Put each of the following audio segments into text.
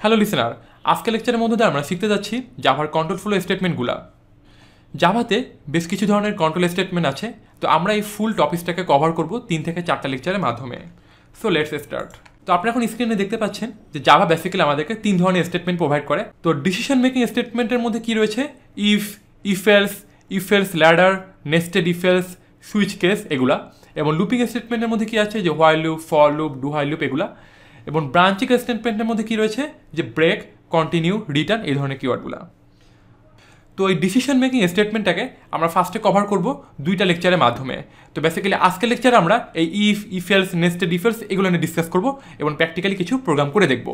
Hello listener, আজকে লেকচারের মধ্যে আমরা শিখতে যাচ্ছি জাভার কন্ট্রোল ফ্লো স্টেটমেন্টগুলো। জাভাতে বেশ কিছু ধরনের কন্ট্রোল স্টেটমেন্ট আছে, তো আমরা এই ফুল টপিকটাকে কভার করব 3 থেকে 4টা লেকচারের মাধ্যমে। So let's start. তো আপনারা এখন স্ক্রিনে দেখতে পাচ্ছেন যে জাভা বেসিক্যালি আমাদেরকে 3 ধরনের স্টেটমেন্ট প্রোভাইড করে। তো ডিসিশন মেকিং স্টেটমেন্টের মধ্যে কি রয়েছে? If else ladder, nested if else, switch case এগুলা। এবং লুপিং স্টেটমেন্টের মধ্যে কি আছে? যে while loop, for loop, do while loop এগুলা। এবং ব্রাঞ্চিং স্টেটমেন্টের মধ্যে কি রয়েছে? যে ব্রেক, কন্টিনিউ, রিটার্ন এই ধরনের কিওয়ার্ডগুলো। তো এই ডিসিশন মেকিং স্টেটমেন্টটাকে আমরা ফার্স্টে কভার করব 2টা লেকচারের মাধ্যমে। তো বেসিক্যালি আজকের লেকচারে আমরা এই if else, nested if else এগুলো নিয়ে ডিসকাস করব এবং প্র্যাকটিক্যালি কিছু প্রোগ্রাম করে দেখব।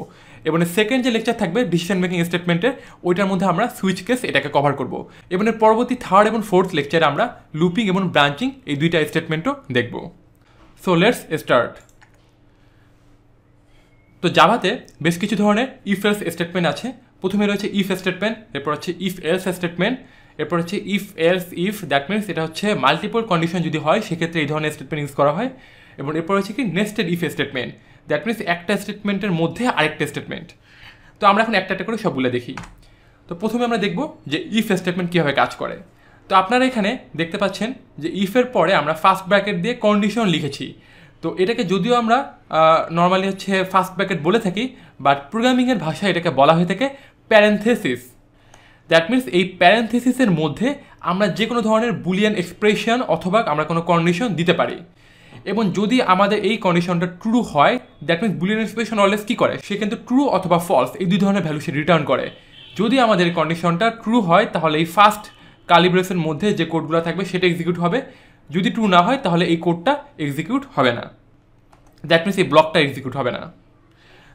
এবং সেকেন্ড যে লেকচার থাকবে ডিসিশন মেকিং স্টেটমেন্টের, ওইটার মধ্যে আমরা সুইচ কেস এটাকে কভার করব। এবং এর পরবর্তী থার্ড এবং ফোর্থ লেকচারে আমরা লুপিং এবং ব্রাঞ্চিং এই 2টা স্টেটমেন্টও দেখব। So let's start. তো জাভাতে বেশ কিছু ধরনের ইফ এলস স্টেটমেন্ট আছে। প্রথমে রয়েছে ইফ স্টেটমেন্ট, এরপর হচ্ছে ইফ এলস স্টেটমেন্ট, এরপর হচ্ছে if else if, that means এটা হচ্ছে মাল্টিপল কন্ডিশন যদি হয় সেক্ষেত্রে এই ধরনের স্টেটমেন্ট ইউজ করা হয়। এবং এরপর হচ্ছে কি nested if statement, that means একটা স্টেটমেন্টের মধ্যে আরেকটা স্টেটমেন্ট। তো আমরা এখন একটা একটা করে সবগুলো দেখি। তো প্রথমে আমরা দেখব যে ইফ স্টেটমেন্ট কীভাবে কাজ করে। তো আপনারা এখানে দেখতে পাচ্ছেন যে ইফের পরে আমরা ফার্স্ট ব্র্যাকেট দিয়ে কন্ডিশন লিখেছি। তো এটাকে যদিও আমরা নর্মালি হচ্ছে ফার্স্ট ব্র্যাকেট বলে থাকি, বাট প্রোগ্রামিংয়ের ভাষায় এটাকে বলা হয়ে থাকে প্যারেন্থেসিস। দ্যাট মিনস এই প্যারেন্থেসিসের মধ্যে আমরা যে কোনো ধরনের বুলিয়ান এক্সপ্রেশন অথবা আমরা কোনো কন্ডিশন দিতে পারি। এবং যদি আমাদের এই কন্ডিশনটা ট্রু হয়, that means boolean expression always কী করে? সে কিন্তু ট্রু অথবা ফলস এই 2 ধরনের ভ্যালু সে রিটার্ন করে। যদি আমাদের এই কন্ডিশনটা ট্রু হয় তাহলে এই ফার্স্ট ক্যালিব্রেশনের মধ্যে যে কোডগুলো থাকবে সেটা এক্সিকিউট হবে। যদি ট্রু না হয় তাহলে এই কোডটা এক্সিকিউট হবে না, দ্যাট মিনস এই ব্লকটা এক্সিকিউট হবে না।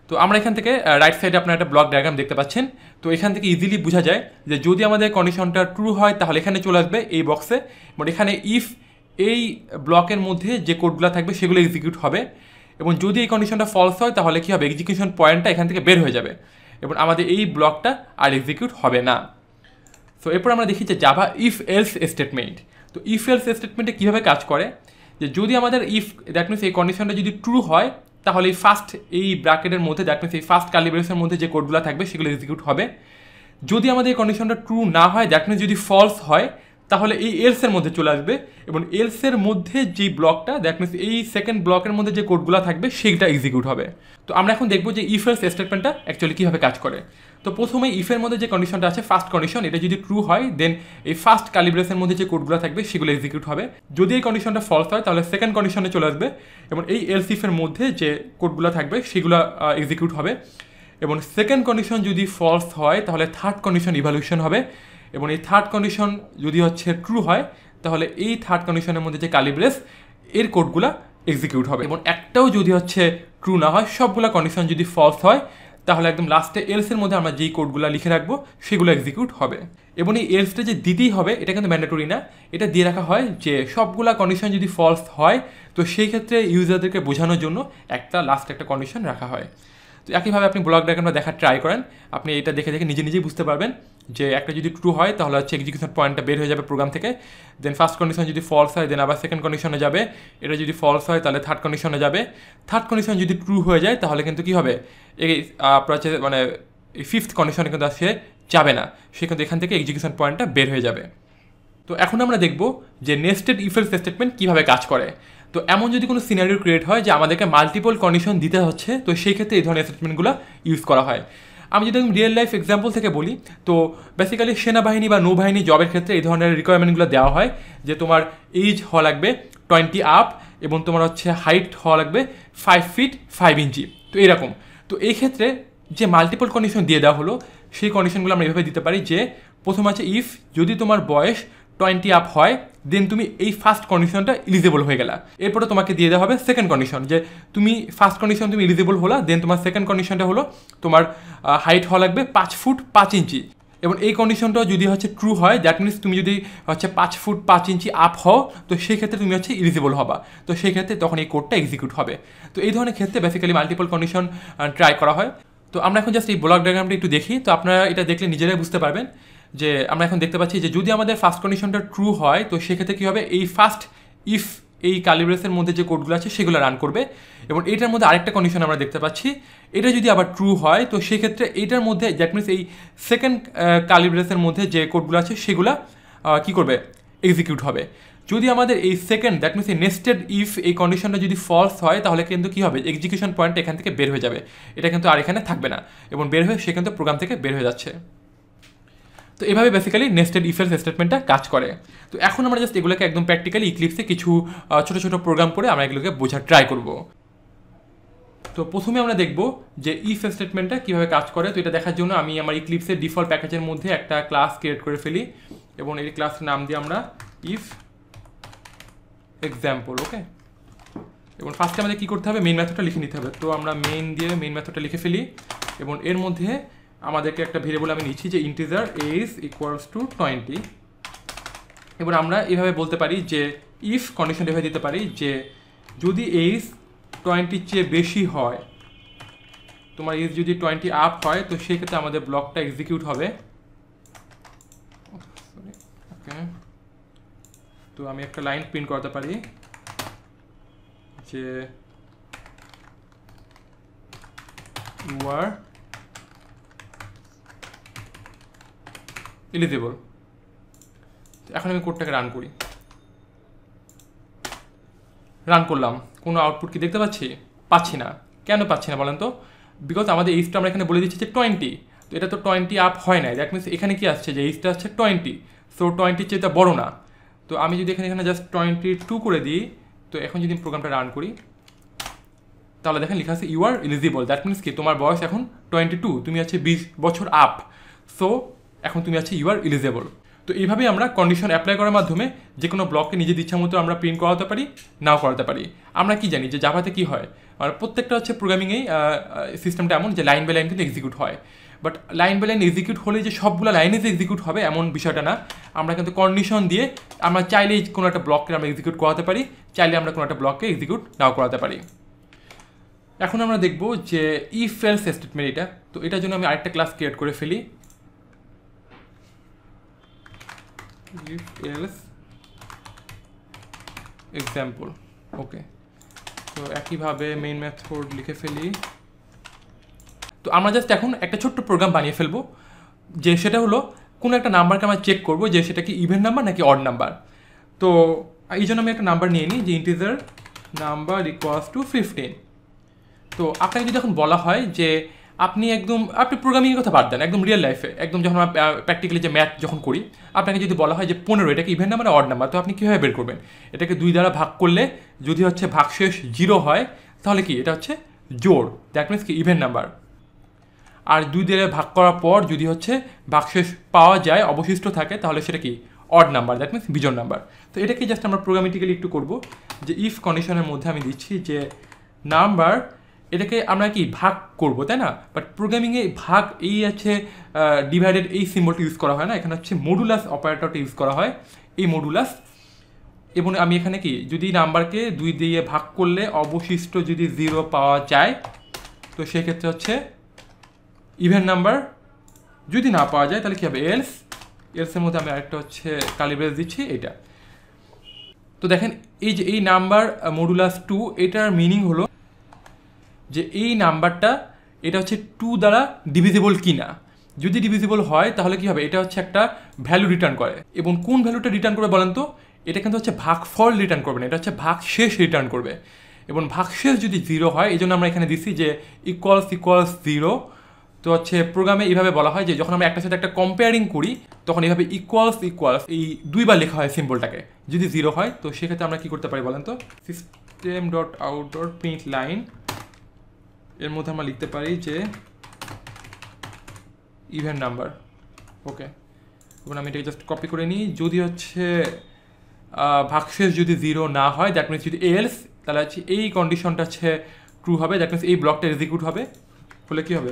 তো আমরা এখান থেকে রাইট সাইডে আপনার একটা ব্লক ডায়াগ্রাম দেখতে পাচ্ছেন। তো এখান থেকে ইজিলি বোঝা যায় যে যদি আমাদের কন্ডিশনটা ট্রু হয় তাহলে এখানে চলে আসবে এই বক্সে, এবং এখানে ইফ এই ব্লকের মধ্যে যে কোডগুলো থাকবে সেগুলো এক্সিকিউট হবে। এবং যদি এই কন্ডিশনটা ফলস হয় তাহলে কী হবে? এক্সিকিউশন পয়েন্টটা এখান থেকে বের হয়ে যাবে এবং আমাদের এই ব্লকটা আর এক্সিকিউট হবে না। সো এরপর আমরা দেখি যে জাভা ইফ এলস স্টেটমেন্ট। তো ইফ এলস স্টেটমেন্টে কীভাবে কাজ করে? যে যদি আমাদের ইফ, দ্যাট মিনস এই কন্ডিশনটা যদি ট্রু হয় তাহলে এই ফার্স্ট এই ব্র্যাকেটের মধ্যে, দ্যাট মিনস এই ফার্স্ট ক্যালিব্রেশনের মধ্যে যে কোডগুলো থাকবে সেগুলো এক্সিকিউট হবে। যদি আমাদের এই কন্ডিশনটা ট্রু না হয়, দ্যাট মিনস যদি ফলস হয় তাহলে এই এলসের মধ্যে চলে আসবে এবং এলসের মধ্যে যে ব্লকটা, দ্যাট মিনস এই সেকেন্ড ব্লকের মধ্যে যে কোডগুলো থাকবে সেইটা এক্সিকিউট হবে। তো আমরা এখন দেখবো যে ইফ এলস স্টেটমেন্টটা অ্যাকচুয়ালি কীভাবে কাজ করে। তো প্রথমে ইফের মধ্যে যে কন্ডিশনটা আছে ফার্স্ট কন্ডিশন, এটা যদি ট্রু হয় দেন এই ফার্স্ট ক্যালিব্রেশনের মধ্যে যে কোডগুলো থাকবে সেগুলো এক্সিকিউট হবে। যদি এই কন্ডিশনটা ফলস হয় তাহলে সেকেন্ড কন্ডিশনে চলে আসবে এবং এই এলস ইফের মধ্যে যে কোডগুলো থাকবে সেগুলো এক্সিকিউট হবে। এবং সেকেন্ড কন্ডিশন যদি ফলস হয় তাহলে থার্ড কন্ডিশন ইভ্যালুয়েশন হবে। এবং এই থার্ড কন্ডিশন যদি হচ্ছে ট্রু হয় তাহলে এই থার্ড কন্ডিশনের মধ্যে যে ক্যালিব্রেস এর কোডগুলো এক্সিকিউট হবে। এবং একটাও যদি হচ্ছে ট্রু না হয়, সবগুলো কন্ডিশন যদি ফলস হয় তাহলে একদম লাস্টে এলসের মধ্যে আমরা যেই কোডগুলো লিখে রাখবো সেগুলো এক্সিকিউট হবে। এবং এই এলসটা যে দিতেই হবে এটা কিন্তু ম্যান্ডেটরি না, এটা দিয়ে রাখা হয় যে সবগুলা কন্ডিশন যদি ফলস হয় তো সেই ক্ষেত্রে ইউজারদেরকে বোঝানোর জন্য একটা লাস্ট একটা কন্ডিশন রাখা হয়। তো একইভাবে আপনি ব্লক ডায়াগ্রামটা দেখার ট্রাই করেন, আপনি এটা দেখে দেখে নিজেই বুঝতে পারবেন যে একটা যদি ট্রু হয় তাহলে হচ্ছে এক্সিকিউশন পয়েন্টটা বের হয়ে যাবে প্রোগ্রাম থেকে। দেন ফার্স্ট কন্ডিশন যদি ফলস হয় দেন আবার সেকেন্ড কন্ডিশনে যাবে, এটা যদি ফলস হয় তাহলে থার্ড কন্ডিশনে যাবে। থার্ড কন্ডিশন যদি ট্রু হয়ে যায় তাহলে কিন্তু কী হবে? এই আপনার হচ্ছে মানে এই ফিফথ কন্ডিশনে কিন্তু সে যাবে না, সে কিন্তু এখান থেকে এক্সিকিউশন পয়েন্টটা বের হয়ে যাবে। তো এখন আমরা দেখব যে নেস্টেড ইফ এলস স্টেটমেন্ট কীভাবে কাজ করে। তো এমন যদি কোনো সিনারিও ক্রিয়েট হয় যে আমাদেরকে মাল্টিপল কন্ডিশন দিতে হচ্ছে, তো সেই ক্ষেত্রে এই ধরনের স্টেটমেন্টগুলো ইউজ করা হয়। আমি যদি রিয়েল লাইফ এক্সাম্পল থেকে বলি, তো বেসিক্যালি সেনাবাহিনী বা নৌবাহিনী জবের ক্ষেত্রে এই ধরনের রিকোয়ারমেন্টগুলো দেওয়া হয় যে তোমার এজ হওয়া লাগবে 20 আপ এবং তোমার হচ্ছে হাইট হওয়া লাগবে 5 ফিট 5 ইঞ্চি। তো এরকম, তো এই ক্ষেত্রে যে মাল্টিপল কন্ডিশন দিয়ে দেওয়া হলো সেই কন্ডিশনগুলো আমরা এভাবে দিতে পারি যে প্রথম আছে ইফ যদি তোমার বয়স 20 আপ হয় দেন তুমি এই ফার্স্ট কন্ডিশনটা এলিজিবল হয়ে গেলা। এরপরে তোমাকে দিয়ে দেওয়া হবে সেকেন্ড কন্ডিশন, যে তুমি ফার্স্ট কন্ডিশন তুমি এলিজিবল হলা, দেন তোমার সেকেন্ড কন্ডিশনটা হলো তোমার হাইট হওয়া লাগবে 5 ফুট 5 ইঞ্চি। এবং এই কন্ডিশনটা যদি হচ্ছে ট্রু হয়, দ্যাট মিনস তুমি যদি হচ্ছে 5 ফুট 5 ইঞ্চি আপ হও তো সেই ক্ষেত্রে তুমি হচ্ছে এলিজিবল হবা, তো সেই ক্ষেত্রে তখন এই কোডটা এক্সিকিউট হবে। তো এই ধরনের ক্ষেত্রে বেসিক্যালি মাল্টিপল কন্ডিশন ট্রাই করা হয়। তো আমরা এখন জাস্ট এই ব্লক ডায়াগ্রামটা একটু দেখি, তো আপনারা এটা দেখলে নিজেরাই বুঝতে পারবেন যে আমরা এখন দেখতে পাচ্ছি যে যদি আমাদের ফার্স্ট কন্ডিশনটা ট্রু হয় তো সেক্ষেত্রে কী হবে? এই ফার্স্ট ইফ এই কালিব্রেসের মধ্যে যে কোডগুলো আছে সেগুলো রান করবে। এবং এটার মধ্যে আরেকটা কন্ডিশন আমরা দেখতে পাচ্ছি, এটা যদি আবার ট্রু হয় তো সেক্ষেত্রে এইটার মধ্যে দ্যাট মিনস এই সেকেন্ড কালিব্রেসের মধ্যে যে কোডগুলো আছে সেগুলো কী করবে, এক্সিকিউট হবে। যদি আমাদের এই সেকেন্ড দ্যাট মিনস এই নেস্টেড ইফ এই কন্ডিশনটা যদি ফলস হয় তাহলে কিন্তু কী হবে, এক্সিকিউশন পয়েন্ট এখান থেকে বের হয়ে যাবে, এটা কিন্তু আর এখানে থাকবে না, এবং বের হয়ে সে কিন্তু প্রোগ্রাম থেকে বের হয়ে যাচ্ছে। তো এভাবে বেসিক্যালি নেস্টেড ইফ এলস স্টেটমেন্টটা কাজ করে। তো এখন আমরা জাস্ট এগুলোকে একদম প্র্যাকটিক্যালি ইক্লিপসে কিছু ছোটো ছোটো প্রোগ্রাম করে আমরা এগুলোকে বোঝার ট্রাই করব। তো প্রথমে আমরা দেখব যে ইফ স্টেটমেন্টটা কীভাবে কাজ করে। তো এটা দেখার জন্য আমি আমার ইক্লিপসের ডিফল্ট প্যাকেজের মধ্যে একটা ক্লাস ক্রিয়েট করে ফেলি, এবং এই ক্লাসের নাম দিয়ে আমরা ইফ এক্সাম্পল, ওকে। এবং ফার্স্টে আমাদের কী করতে হবে, মেইন মেথডটা লিখে নিতে হবে। তো আমরা মেইন দিয়ে মেইন মেথডটা লিখে ফেলি, এবং এর মধ্যে আমাদেরকে একটা ভেরিয়েবল আমি নিচ্ছি যে ইন্টিজার এজ ইকুয়ালস টু 20। এবার আমরা এভাবে বলতে পারি যে ইফ কন্ডিশন এভাবে দিতে পারি যে যদি এজ 20-র চেয়ে বেশি হয়, তোমার এজ যদি 20 আপ হয় তো সেক্ষেত্রে আমাদের ব্লকটা এক্সিকিউট হবে। ওকে, তো আমি একটা লাইন প্রিন্ট করতে পারি যে ইউ আর এলিজিবল। এখন আমি কোডটাকে রান করি, রান করলাম, কোনো আউটপুট কি দেখতে পাচ্ছি না। কেন পাচ্ছি না বলেন তো? বিকজ আমাদের এইজটা আমরা এখানে বলে দিচ্ছি যে 20, তো এটা তো 20 আপ হয় নাই, দ্যাট মিনস এখানে কি আসছে যে এইজটা আসছে 20, সো 20-র চেয়ে এটা বড়ো না। তো আমি যদি এখানে জাস্ট 22 করে দিই, তো এখন যদি প্রোগ্রামটা রান করি তাহলে দেখেন লেখা আছে you are eligible, that means কি তোমার বয়স এখন 22, তুমি আছে 20 বছর আপ, সো এখন তুমি আছে ইউ আর এলিজিবল। তো এইভাবেই আমরা কন্ডিশন অ্যাপ্লাই করার মাধ্যমে যে কোনো ব্লককে নিজের ইচ্ছা মতো আমরা প্রিন্ট করাতে পারি, নাও করাতে পারি। আমরা কি জানি যে জাভাতে কী হয়, আর প্রত্যেকটা হচ্ছে প্রোগ্রামিংয়েই সিস্টেমটা এমন যে লাইন বাই লাইন কিন্তু এক্সিকিউট হয়, but line by line execute হলে যে সবগুলো লাইনে যে এক্সিকিউট হবে এমন বিষয়টা না। আমরা কিন্তু কন্ডিশন দিয়ে আমরা চাইলেই কোনো একটা ব্লককে আমরা এক্সিকিউট করাতে পারি, চাইলে আমরা কোনো একটা ব্লককে এক্সিকিউট নাও করাতে পারি। এখন আমরা দেখব যে ইফ এলস স্টেটমেন্ট এটা। তো এটার জন্য আমি আরেকটা ক্লাস ক্রিয়েট করে ফেলি, if else example, ওকে। তো একইভাবে মেইন মেথড লিখে ফেলি। তো আমরা জাস্ট এখন একটা ছোট্ট প্রোগ্রাম বানিয়ে ফেলবো, যে সেটা হলো কোনো একটা নাম্বারকে আমরা চেক করবো যে সেটা কি ইভেন নাম্বার নাকি অড নাম্বার। তো এই জন্য আমি একটা নাম্বার নিয়ে নিই যে ইন্টিজার নাম্বার ইকুয়ালস টু 15। তো আপনাকে যদি এখন বলা হয় যে আপনি প্রোগ্রামিংয়ের কথা বাদ দেন, একদম রিয়েল লাইফে একদম যখন আমরা প্র্যাকটিক্যালি যে ম্যাথ যখন করি, আপনাকে যদি বলা হয় যে 15 এটাকে ইভেন নাম্বার অড নাম্বার, তো আপনি কীভাবে বের করবেন? এটাকে 2 দ্বারা ভাগ করলে যদি হচ্ছে ভাগশেষ 0 হয় তাহলে কি এটা হচ্ছে জোড়, দ্যাট মিনস কি ইভেন নাম্বার। আর 2 দ্বারা ভাগ করার পর যদি হচ্ছে ভাগশেষ পাওয়া যায়, অবশিষ্ট থাকে, তাহলে সেটা কি অড নাম্বার, দ্যাট মিনস বিজোড় নাম্বার। তো এটাকে জাস্ট আমরা প্রোগ্রামেটিক্যালি একটু করবো যে ইফ কন্ডিশনের মধ্যে আমি দিচ্ছি যে নাম্বার, এটাকে আমরা কি ভাগ করব, তাই না? বাট প্রোগ্রামিংয়ে ভাগ এই আছে ডিভাইডেড এই সিম্বলটা ইউজ করা হয় না, এখানে হচ্ছে মডুলাস অপারেটরটা ইউজ করা হয়, এই মডুলাস। এবং আমি এখানে কি যদি নাম্বারকে 2 দিয়ে ভাগ করলে অবশিষ্ট যদি 0 পাওয়া যায় তো সেক্ষেত্রে হচ্ছে ইভেন নাম্বার, যদি না পাওয়া যায় তাহলে কী হবে এলসের মধ্যে আমি আরেকটা হচ্ছে কালি ব্রেস দিচ্ছি এটা। তো দেখেন এই যে এই নাম্বার মডুলাস 2, এটার মিনিং হলো যে এই নাম্বারটা এটা হচ্ছে 2 দ্বারা ডিভিজিবল কি না। যদি ডিভিজিবল হয় তাহলে কি হবে, এটা হচ্ছে একটা ভ্যালু রিটার্ন করে। এবং কোন ভ্যালুটা রিটার্ন করবে বলেন তো? এটা কিন্তু হচ্ছে ভাগফল রিটার্ন করবে না, এটা হচ্ছে ভাগশেষ রিটার্ন করবে। এবং ভাগশেষ যদি 0 হয়, এই জন্য আমরা এখানে দিচ্ছি যে ইকুয়ালস 0। তো হচ্ছে প্রোগ্রামে এইভাবে বলা হয় যে যখন আমরা একটার সাথে একটা কম্পেয়ারিং করি তখন এইভাবে ইকুয়ালস এই 2 বার লেখা হয় সিম্বলটাকে। যদি 0 হয় তো সেক্ষেত্রে আমরা কী করতে পারি বলেন তো? system.out.println এর মধ্যে আমরা লিখতে পারি যে ইভেন নাম্বার, ওকে। এবং আমি এটাকে জাস্ট কপি করে নিই। যদি হচ্ছে ভাগশেষ যদি 0 না হয়, দ্যাট মিনস যদি এলস, তাহলে হচ্ছে এই কন্ডিশনটা হচ্ছে ট্রু হবে, দ্যাট মিনস এই ব্লকটা এক্সিকিউট হবে, হলে কী হবে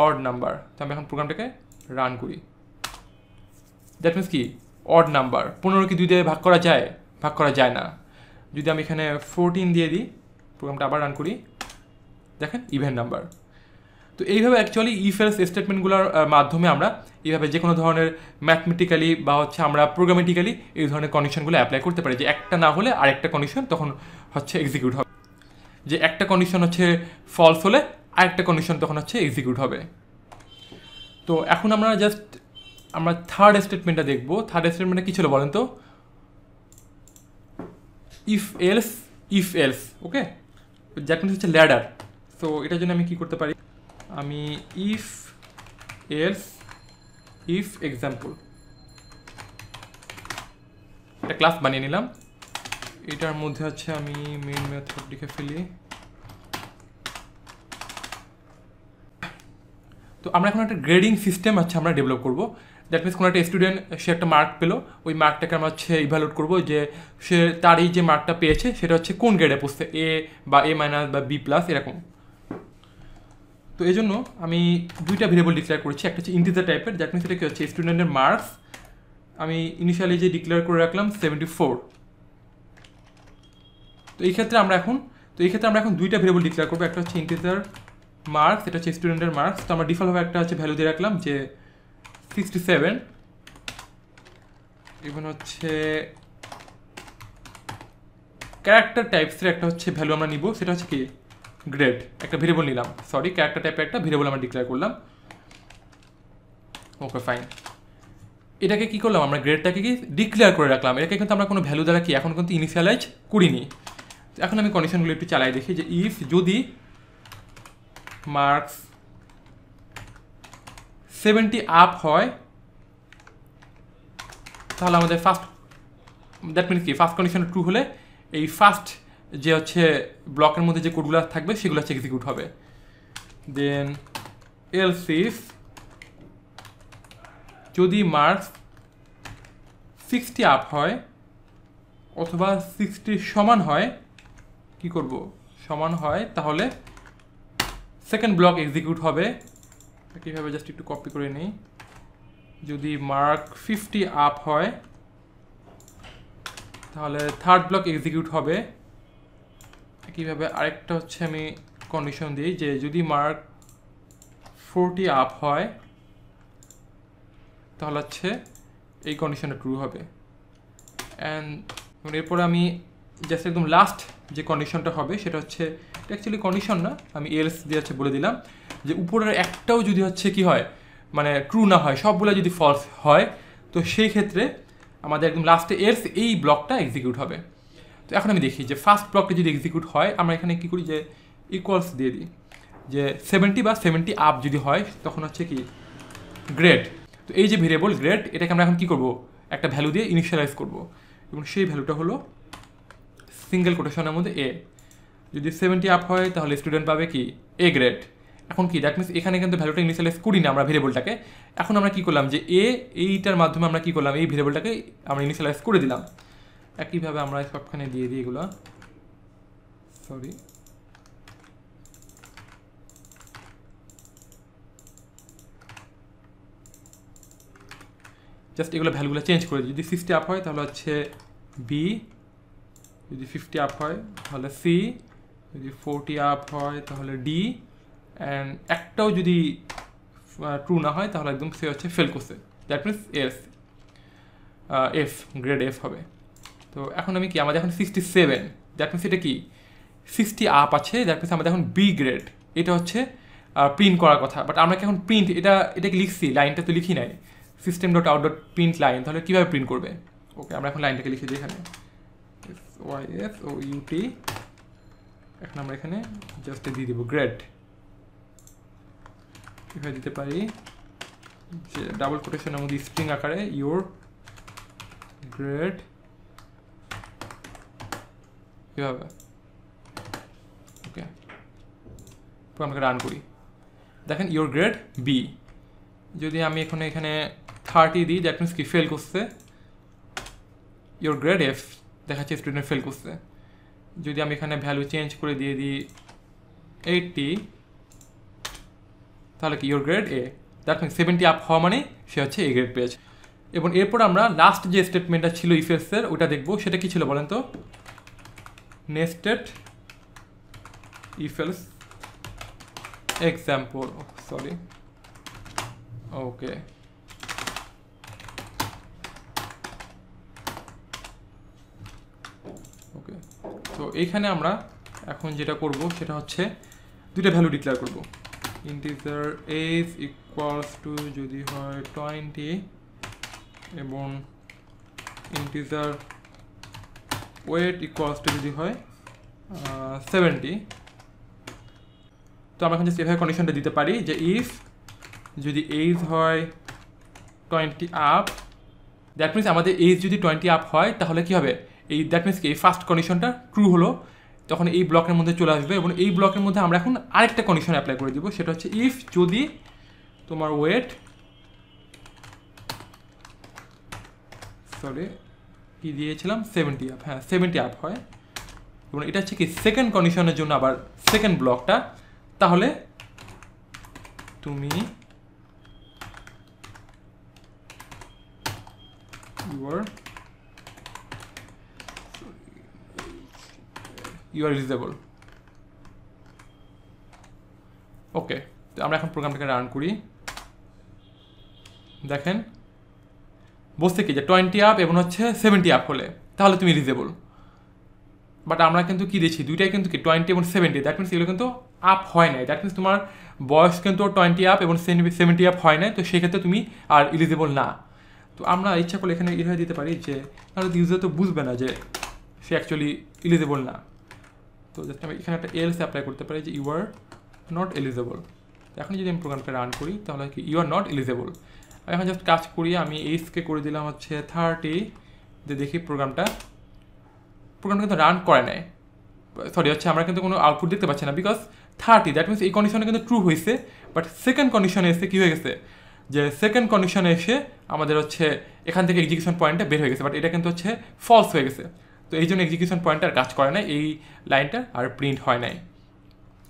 অড নাম্বার। তো আমি এখন প্রোগ্রামটাকে রান করি, দ্যাট মিনস কি অড নাম্বার। 15 কি 2 দিয়ে ভাগ করা যায়? ভাগ করা যায় না। যদি আমি এখানে 14 দিয়ে দিই, প্রোগ্রামটা আবার রান করি, দেখেন ইভেন নাম্বার। তো এইভাবে অ্যাকচুয়ালি ইফ এলস স্টেটমেন্টগুলোর মাধ্যমে আমরা এইভাবে যে কোনো ধরনের ম্যাথমেটিক্যালি বা হচ্ছে আমরা প্রোগ্রামেটিক্যালি এই ধরনের কন্ডিশনগুলো অ্যাপ্লাই করতে পারি, যে একটা না হলে আরেকটা কন্ডিশন তখন হচ্ছে এক্সিকিউট হবে, যে একটা কন্ডিশন হচ্ছে ফলস হলে আরেকটা কন্ডিশন তখন হচ্ছে এক্সিকিউট হবে। তো এখন আমরা থার্ড স্টেটমেন্টটা দেখবো। থার্ড স্টেটমেন্টটা কী ছিল বলেন তো? If else okay, that means হচ্ছে ল্যাডার। তো এটার জন্য আমি কী করতে পারি, আমি ইফ এক্সাম্পল একটা ক্লাস বানিয়ে নিলাম। এটার মধ্যে হচ্ছে আমি মেইন মেথড লিখে ফেলি। তো আমরা এখন একটা গ্রেডিং সিস্টেম আমরা ডেভেলপ করবো। দ্যাট মিনস কোনো একটা স্টুডেন্ট সে একটা মার্ক পেলো, ওই মার্কটাকে আমরা হচ্ছে ইভ্যালুয়েট করবো যে সে তার এই যে মার্কটা পেয়েছে সেটা হচ্ছে কোন গ্রেডে পড়ছে, এ বা এ মাইনাস বা বি প্লাস এরকম। তো এই জন্য আমি দুইটা ভেরিয়েবল ডিক্লেয়ার করেছি, একটা হচ্ছে ইন্টিজার টাইপের, দ্যাট মিনস এটা কি হচ্ছে স্টুডেন্টের মার্কস। আমি ইনিশিয়ালি যে ডিক্লেয়ার করে রাখলাম 74। তো এই ক্ষেত্রে আমরা এখন দুইটা ভেরিয়েবল ডিক্লেয়ার করবো, একটা হচ্ছে ইন্টিজার মার্কস, এটা হচ্ছে স্টুডেন্টের মার্কস। তো আমরা ডিফল্টভাবে একটা হচ্ছে ভ্যালু দিয়ে রাখলাম যে 67, ইভেন হচ্ছে ক্যারেক্টার টাইপসের একটা হচ্ছে ভ্যালু আমরা নিব, সেটা হচ্ছে কি গ্রেড, একটা ভেরিয়েবল নিলাম, সরি ক্যারেক্টার টাইপের একটা ভেরিয়েবল আমরা ডিক্লেয়ার করলাম। ওকে ফাইন, এটাকে কি করলাম আমরা গ্রেডটাকে কি ডিক্লেয়ার করে রাখলাম, এটাকে কিন্তু আমরা কোনো ভ্যালু দ্বারা কি এখন কিন্তু ইনিশিয়ালাইজ করিনি। এখন আমি কন্ডিশনগুলো একটু চালাই দেখি, যে ইফ যদি মার্কস 70 আপ হয় তাহলে আমাদের দ্যাট মিনস কি ফার্স্ট কন্ডিশন ট্রু হলে এই ফার্স্ট যে হচ্ছে ব্লকের মধ্যে যে কোডগুলো থাকবে সেগুলো হচ্ছে এক্সিকিউট হবে। দেন এলস ইফ যদি মার্কস 60 আপ হয় অথবা 60 সমান হয়, কি করব সমান হয়, তাহলে সেকেন্ড ব্লক এক্সিকিউট হবে। কীভাবে জাস্ট একটু কপি করে নিই, যদি মার্ক 50 আপ হয় তাহলে থার্ড ব্লক এক্সিকিউট হবে। কীভাবে আরেকটা হচ্ছে আমি কন্ডিশন দিই, যে যদি মার্ক 40 আপ হয় তাহলে হচ্ছে এই কন্ডিশনটা ট্রু হবে। অ্যান্ড এরপরে আমি জাস্ট একদম লাস্ট যে কন্ডিশনটা হবে সেটা হচ্ছে, এটা অ্যাকচুয়ালি কন্ডিশন না, আমি এলস দিয়ে হচ্ছে বলে দিলাম যে উপরের একটাও যদি হচ্ছে কি হয় মানে ট্রু না হয়, সবগুলো যদি ফলস হয়, তো সেই ক্ষেত্রে আমাদের একদম লাস্টে এলস এই ব্লকটা এক্সিকিউট হবে। তো এখন আমি দেখি যে ফার্স্ট ব্লকটা যদি এক্সিকিউট হয়, আমরা এখানে কী করি, যে ইকুয়ালস দিয়ে দিই, যে 70 বা 70 আপ যদি হয় তখন হচ্ছে কি গ্রেড। তো এই যে ভেরিয়েবল গ্রেড, এটাকে আমরা এখন কী করবো, একটা ভ্যালু দিয়ে ইনিশিয়ালাইজ করব, এবং সেই ভ্যালুটা হলো সিঙ্গেল কোটেশনের মধ্যে এ। যদি 70 আপ হয় তাহলে স্টুডেন্ট পাবে কি এ গ্রেড। এখন কি দ্যাট মিনস এখানে কিন্তু ভ্যালুটা ইনিশিয়ালাইজ করি না আমরা ভেরিয়েবলটাকে, এখন আমরা কী করলাম যে এইটার মাধ্যমে আমরা কী করলাম, এই ভেরিয়েবলটাকে আমরা ইনিশিয়ালাইজ করে দিলাম। একইভাবে আমরা সবখানে দিয়ে দিই এগুলো, সরি জাস্ট এগুলো ভ্যালুগুলো চেঞ্জ করে দিই। যদি 60 আপ হয় তাহলে হচ্ছে বি, যদি 50 আপ হয় তাহলে সি, যদি 40 আপ হয় তাহলে ডি, অ্যান্ড একটাও যদি ট্রু না হয় তাহলে একদম সে হচ্ছে ফেল করছে, that means F grade F হবে। তো এখন আমি কি, আমাদের এখন 67, দ্যাট মিনস এটা কি 60 আপ আছে, দ্যাট মিনস আমাদের এখন বি গ্রেড, এটা হচ্ছে প্রিন্ট করার কথা। বাট আমরা কি এখন প্রিন্ট এটাকে লিখছি, লাইনটা তো লিখি নাই, system dot out dot print line, তাহলে কীভাবে প্রিন্ট করবে? ওকে, আমরা এখন লাইনটাকে লিখে দিই এখানে SYSOUT, এখন আমরা এখানে জাস্ট দিয়ে দিব গ্রেড, এভাবে দিতে পারি যে ডাবল কোটেশনের মধ্যে স্ট্রিং আকারে ইউর গ্রেড, এভাবে। ওকে, আমরা রান করি, দেখেন ইউর গ্রেড বি। যদি আমি এখানে 30 দিই, দ্যাট মিনস কি ফেল করছে, ইউর গ্রেড এফ দেখাচ্ছে স্টুডেন্ট ফেল করছে। যদি আমি এখানে ভ্যালু চেঞ্জ করে দিয়ে দিই 80, তাহলে কি your grade A, that means 70 up হওয়া মানে সে হচ্ছে এ গ্রেড পেয়েছে। এবং এরপর আমরা লাস্ট যে স্টেটমেন্টটা ছিল ইফ এলসের, ওটা দেখবো, সেটা কি ছিল বলেন তো? Nested if else example, sorry, okay, ওকে। তো এইখানে আমরা এখন যেটা করব সেটা হচ্ছে দুইটা ভ্যালু ডিক্লেয়ার করব। ইন্টিজার এজ ইকুয়ালস টু যদি হয় 20 এবং ইন্টিজার ওয়েট ইকুয়ালস টু যদি হয় 70। তো আমরা এখন জাস্ট এভাবে কন্ডিশনটা দিতে পারি যে ইফ যদি এজ হয় 20 আপ, দ্যাট মিনস আমাদের এজ যদি 20 আপ হয় তাহলে কী হবে, এই দ্যাট মিনস কি এই ফার্স্ট কন্ডিশনটা ট্রু হলো, তখন এই ব্লকের মধ্যে চলে আসবে এবং এই ব্লকের মধ্যে আমরা এখন আরেকটা কন্ডিশন অ্যাপ্লাই করে দিব, সেটা হচ্ছে ইফ যদি তোমার ওয়েট কি দিয়েছিলাম 70 আপ, হ্যাঁ 70 আপ হয় এবং এটা হচ্ছে কি সেকেন্ড কন্ডিশনের জন্য আবার সেকেন্ড ব্লকটা, তাহলে তুমি you are eligible. ওকে, তো আমরা এখন প্রোগ্রামটাকে রান করি। দেখেন বলছে কি যে 20 আপ এবং হচ্ছে 70 আপ হলে তাহলে তুমি এলিজিবল, বাট আমরা কিন্তু কি দিচ্ছি দুইটাই কিন্তু কি 20 এবং 70, দ্যাট মিনস এগুলো কিন্তু আপ হয় নাই, দ্যাট মিনস তোমার বয়স কিন্তু 20 আপ এবং 70 আপ হয় নাই, তো সেক্ষেত্রে তুমি আর এলিজিবল না। তো আমরা ইচ্ছা করলে এখানে এভাবে দিতে পারি যে তাহলে ইউজার তো বুঝবে না যে সে অ্যাকচুয়ালি এলিজিবল না। তো জাস্ট আমি এখানে একটা এলস অ্যাপ্লাই করতে পারি যে ইউ আর নট এলিজিবল। এখন যদি আমি প্রোগ্রামটা রান করি তাহলে কি ইউ আর নট এলিজিবল। এখন জাস্ট কাজ করি, আমি এইজকে করে দিলাম হচ্ছে 30, যে দেখি প্রোগ্রামটা কিন্তু রান করে নেয়, সরি হচ্ছে আমরা কিন্তু কোনো আউটপুট দেখতে পাচ্ছি না, বিকজ 30 দ্যাট মিনস এই কন্ডিশনে কিন্তু ট্রু হয়েছে, বাট সেকেন্ড কন্ডিশনে এসে কী হয়ে গেছে যে সেকেন্ড কন্ডিশনে এসে আমাদের হচ্ছে এখান থেকে এক্সিকিউশন পয়েন্টটা বের হয়ে গেছে, বাট এটা কিন্তু হচ্ছে ফলস হয়ে গেছে, তো এই জন্য এক্সিকিউশন পয়েন্টটা আর কাজ করে নাই, এই লাইনটা আর প্রিন্ট হয় নাই।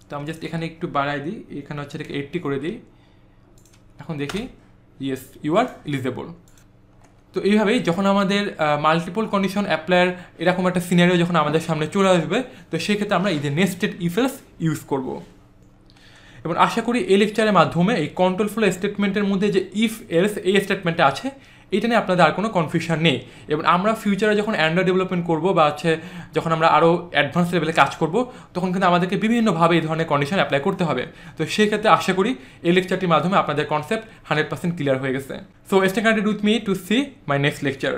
তো আমি জাস্ট এখানে একটু বাড়াই দিই, এখানে হচ্ছে এটাকে 80 করে দিই, এখন দেখি ইয়েস ইউ আর এলিজিবল। তো এইভাবেই যখন আমাদের মাল্টিপল কন্ডিশন অ্যাপ্লাইয়ের এরকম একটা সিনারিও যখন আমাদের সামনে চলে আসবে, তো সেক্ষেত্রে আমরা এই যে নেস্টেড ইফ এলস ইউজ করব। এবং আশা করি এই লেকচারের মাধ্যমে এই কন্ট্রোল ফ্লো স্টেটমেন্টের মধ্যে যে ইফ এলস এই স্টেটমেন্টটা আছে এটা নিয়ে আপনাদের আর কোনো কনফিউশন নেই। এবং আমরা ফিউচারে যখন অ্যান্ড্রয়েড ডেভেলপমেন্ট করবো বা হচ্ছে যখন আমরা আরও অ্যাডভান্স লেভেলে কাজ করব, তখন কিন্তু আমাদেরকে বিভিন্নভাবে এই ধরনের কন্ডিশন অ্যাপ্লাই করতে হবে। তো সেই ক্ষেত্রে আশা করি এই লেকচারটির মাধ্যমে আপনাদের কনসেপ্ট 100% ক্লিয়ার হয়ে গেছে। So stay connected with me to see my next lecture.